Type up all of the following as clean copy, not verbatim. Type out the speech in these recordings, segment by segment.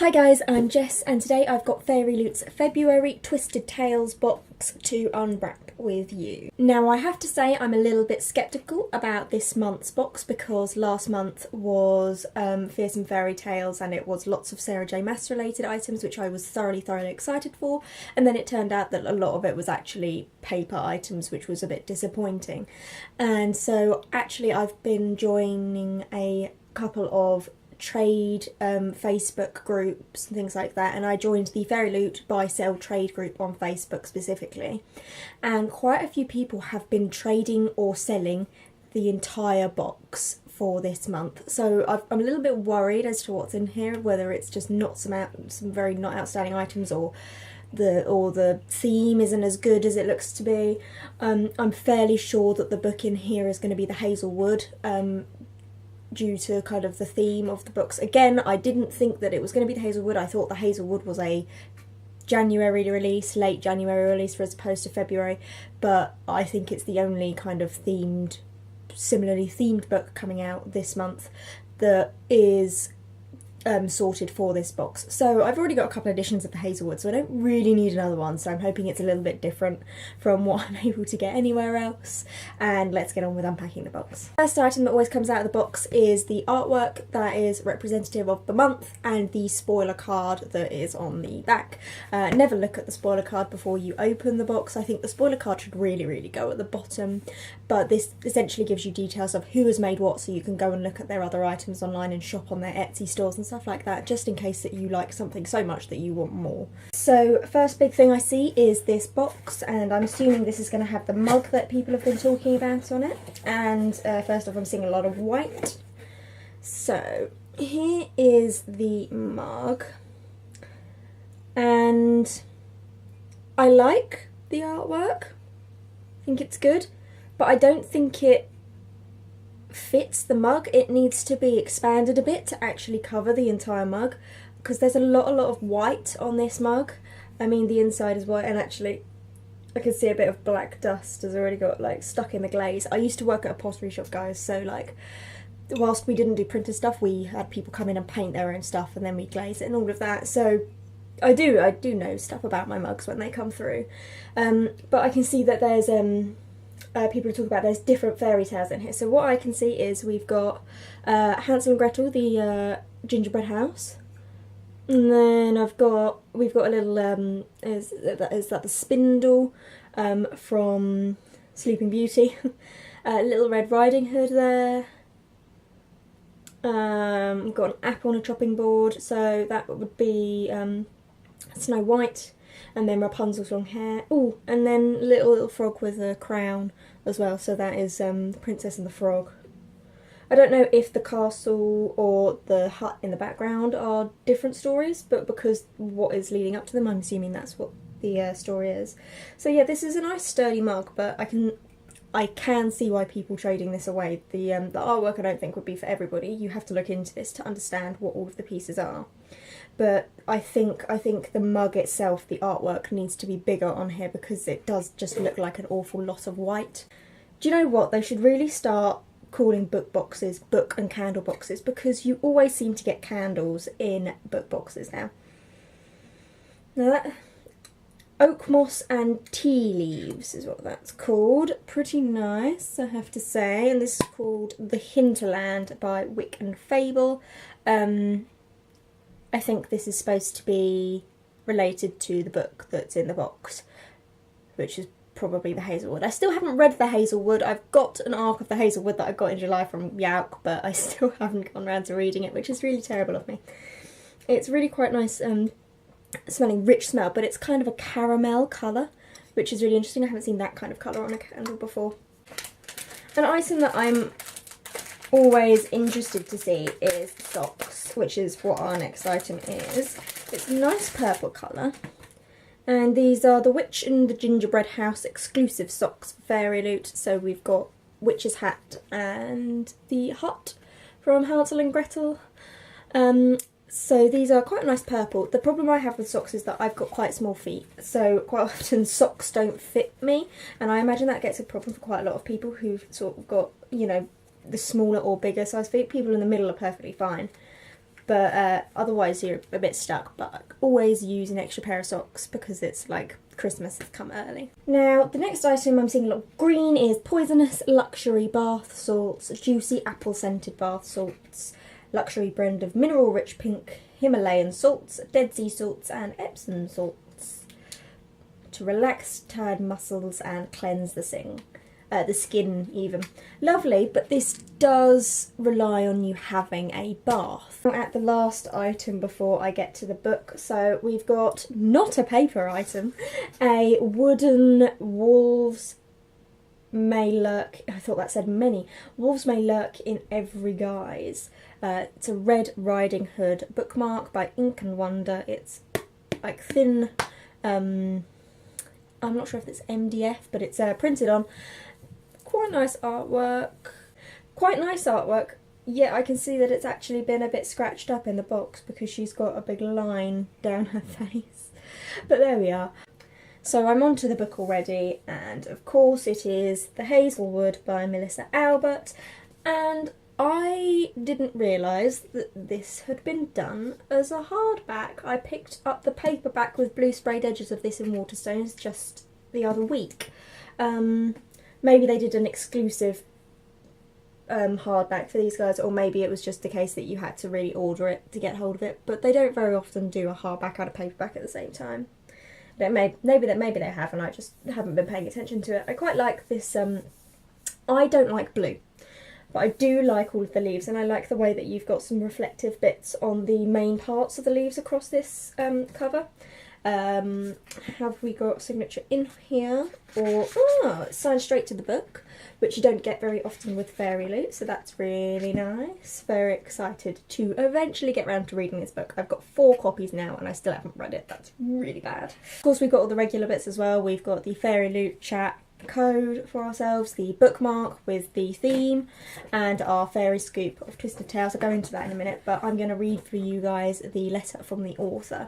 Hi guys, I'm Jess and today I've got Fairyloot's February Twisted Tales box to unwrap with you. Now I have to say I'm a little bit sceptical about this month's box because last month was Fearsome Fairy Tales and it was lots of Sarah J Maas related items which I was thoroughly excited for, and then it turned out that a lot of it was actually paper items which was a bit disappointing. And so actually I've been joining a couple of trade Facebook groups and things like that, and I joined the Fairyloot buy sell trade group on Facebook specifically, and quite a few people have been trading or selling the entire box for this month. So I'm a little bit worried as to what's in here, whether it's just not some very not outstanding items, or the theme isn't as good as it looks to be. I'm fairly sure that the book in here is going to be the Hazlewood, due to kind of the theme of the books. Again, I didn't think that it was going to be the Hazlewood. I thought the Hazlewood was a January release, late January release as opposed to February, but I think it's the only kind of similarly themed book coming out this month that is sorted for this box. So I've already got a couple of editions of the Hazlewood, so I don't really need another one, so I'm hoping it's a little bit different from what I'm able to get anywhere else. And let's get on with unpacking the box. First item that always comes out of the box is the artwork that is representative of the month and the spoiler card that is on the back. Never look at the spoiler card before you open the box. I think the spoiler card should really go at the bottom, but this essentially gives you details of who has made what, so you can go and look at their other items online and shop on their Etsy stores and stuff like that, just in case that you like something so much that you want more. So first big thing I see is this box, and I'm assuming this is going to have the mug that people have been talking about on it. And first off, I'm seeing a lot of white. So here is the mug, and I like the artwork. I think it's good, but I don't think it fits the mug. It needs to be expanded a bit to actually cover the entire mug, because there's a lot of white on this mug. I mean, the inside is white, and actually I can see a bit of black dust has already got like stuck in the glaze. I used to work at a pottery shop, guys, so like whilst we didn't do printed stuff, we had people come in and paint their own stuff and then we glaze it and all of that. So I do know stuff about my mugs when they come through. But I can see that there's people talk about there's different fairy tales in here. So what I can see is we've got Hansel and Gretel, the gingerbread house, and then we've got a little is that the spindle from Sleeping Beauty, Little Red Riding Hood there. We've got an apple on a chopping board, so that would be Snow White. And then Rapunzel's long hair. Oh, and then little frog with a crown as well. So that is the Princess and the Frog. I don't know if the castle or the hut in the background are different stories, but because what is leading up to them, I'm assuming that's what the story is. So yeah, this is a nice sturdy mug, but I can see why people trading this away. The artwork I don't think would be for everybody. You have to look into this to understand what all of the pieces are. But I think the mug itself, the artwork, needs to be bigger on here because it does just look like an awful lot of white. Do you know what? They should really start calling book boxes book and candle boxes, because you always seem to get candles in book boxes now. Now that oak moss and tea leaves is what that's called. Pretty nice, I have to say. And this is called The Hinterland by Wick and Fable. I think this is supposed to be related to the book that's in the box, which is probably the Hazlewood. I still haven't read the Hazlewood. I've got an arc of the Hazlewood that I got in July from Yauk, but I still haven't gone around to reading it, which is really terrible of me. It's really quite nice, smelling, rich smell, but it's kind of a caramel colour, which is really interesting. I haven't seen that kind of colour on a candle before. An item that I'm always interested to see is socks, which is what our next item is. It's a nice purple colour, and these are the Witch and the Gingerbread House exclusive socks for Fairyloot. So we've got Witch's Hat and the Hut from Hansel and Gretel. So these are quite a nice purple. The problem I have with socks is that I've got quite small feet, so quite often socks don't fit me, and I imagine that gets a problem for quite a lot of people who've sort of got, you know, the smaller or bigger size feet. People in the middle are perfectly fine. but otherwise you're a bit stuck. But always use an extra pair of socks because it's like Christmas has come early. Now, the next item I'm seeing a lot of green is Poisonous Luxury Bath Salts, Juicy Apple Scented Bath Salts, luxury blend of mineral rich pink Himalayan salts, Dead Sea salts and Epsom salts to relax tired muscles and cleanse the skin even. Lovely, but this does rely on you having a bath. Now at the last item before I get to the book, so we've got, not a paper item, a wooden Wolves May Lurk, I thought that said many, Wolves May Lurk in Every Guise. It's a Red Riding Hood bookmark by Ink and Wonder. It's like thin, I'm not sure if it's MDF, but it's printed on. Quite nice artwork. Yeah, I can see that it's actually been a bit scratched up in the box because she's got a big line down her face. But there we are. So I'm onto the book already, and of course it is The Hazlewood by Melissa Albert, and I didn't realise that this had been done as a hardback. I picked up the paperback with blue sprayed edges of this in Waterstones just the other week. Maybe they did an exclusive hardback for these guys, or maybe it was just the case that you had to really order it to get hold of it, but they don't very often do a hardback and a paperback at the same time. Maybe they have, and I just haven't been paying attention to it. I quite like this. I don't like blue, but I do like all of the leaves, and I like the way that you've got some reflective bits on the main parts of the leaves across this cover. Have we got signature in here? Or it's signed straight to the book, which you don't get very often with Fairyloot, so that's really nice. Very excited to eventually get round to reading this book. I've got 4 copies now and I still haven't read it. That's really bad. Of course, we've got all the regular bits as well. We've got the Fairyloot chat code for ourselves, the bookmark with the theme, and our fairy scoop of Twisted Tales. I'll go into that in a minute, but I'm going to read for you guys the letter from the author.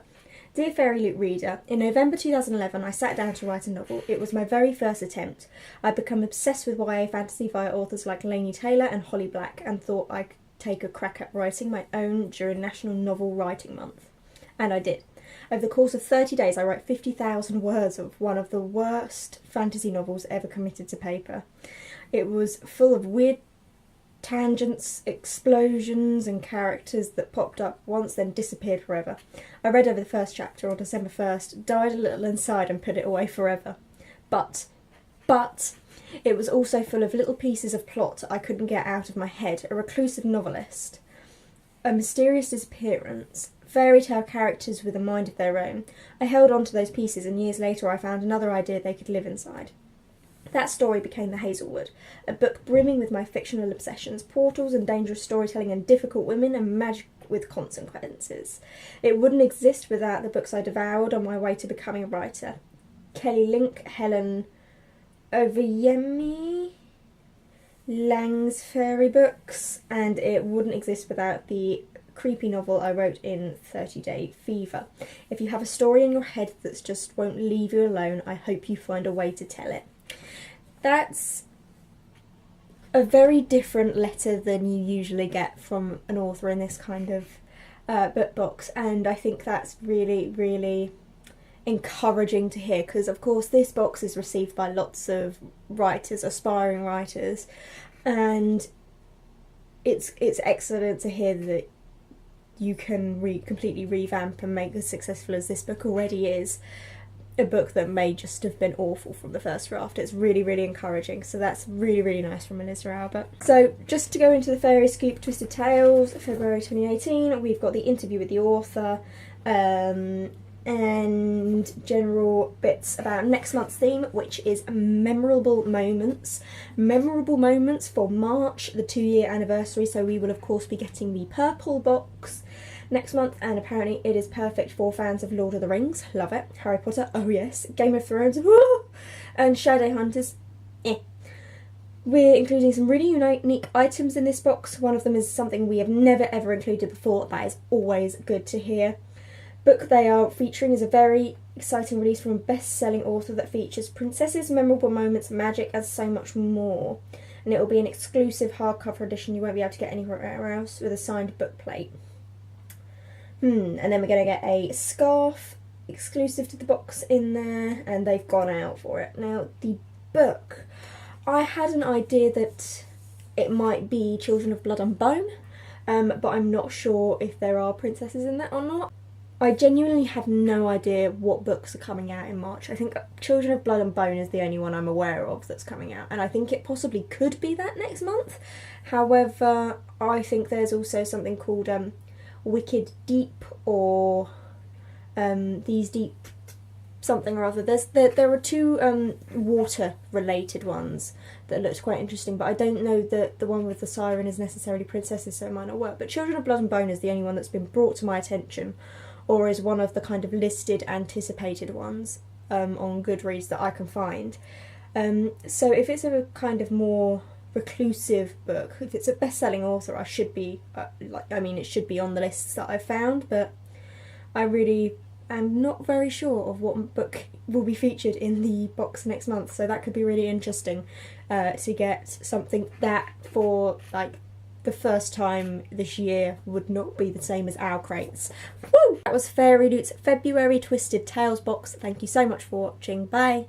Dear Fairyloot reader, in November 2011 I sat down to write a novel. It was my very first attempt. I'd become obsessed with YA fantasy via authors like Laini Taylor and Holly Black, and thought I could take a crack at writing my own during National Novel Writing Month. And I did. Over the course of 30 days I wrote 50,000 words of one of the worst fantasy novels ever committed to paper. It was full of weird tangents, explosions and characters that popped up once then disappeared forever. I read over the first chapter on December 1st, died a little inside and put it away forever. But it was also full of little pieces of plot I couldn't get out of my head. A reclusive novelist, a mysterious disappearance, fairy tale characters with a mind of their own. I held on to those pieces, and years later I found another idea they could live inside. That story became The Hazlewood, a book brimming with my fictional obsessions, portals and dangerous storytelling and difficult women and magic with consequences. It wouldn't exist without the books I devoured on my way to becoming a writer. Kelly Link, Helen Oveyemi, Lang's fairy books, and it wouldn't exist without the creepy novel I wrote in 30 Day Fever. If you have a story in your head that just won't leave you alone, I hope you find a way to tell it. That's a very different letter than you usually get from an author in this kind of book box, and I think that's really, really encouraging to hear, because of course this box is received by lots of writers, aspiring writers, and it's excellent to hear that you can completely revamp and make as successful as this book already is a book that may just have been awful from the first draft. It's really, really encouraging, so that's really, really nice from Melissa Albert. So just to go into the Fairy Scoop Twisted Tales, February 2018, we've got the interview with the author, and general bits about next month's theme, which is memorable moments. Memorable moments for March, the 2-year anniversary, so we will of course be getting the purple box next month, and apparently it is perfect for fans of Lord of the Rings, love it, Harry Potter, oh yes, Game of Thrones, woo! And Shadowhunters, eh. We're including some really unique items in this box. One of them is something we have never ever included before. That is always good to hear. Book they are featuring is a very exciting release from a best-selling author that features princesses, memorable moments, magic, and so much more. And it will be an exclusive hardcover edition you won't be able to get anywhere else, with a signed book plate. And then we're going to get a scarf exclusive to the box in there, and they've gone out for it. Now, the book, I had an idea that it might be Children of Blood and Bone, but I'm not sure if there are princesses in that or not. I genuinely have no idea what books are coming out in March. I think Children of Blood and Bone is the only one I'm aware of that's coming out, and I think it possibly could be that next month. However, I think there's also something called Wicked Deep, or These Deep something or other. There are two water related ones that looked quite interesting, but I don't know that the one with the siren is necessarily princesses, so it might not work. But Children of Blood and Bone is the only one that's been brought to my attention, or is one of the kind of listed anticipated ones on Goodreads that I can find. So if it's a kind of more reclusive book, if it's a best-selling author, I should be it should be on the lists that I've found, but I really am not very sure of what book will be featured in the box next month, so that could be really interesting to get something that for like the first time this year would not be the same as our crates. Woo! That was Fairyloot's February Twisted Tales box. Thank you so much for watching. Bye!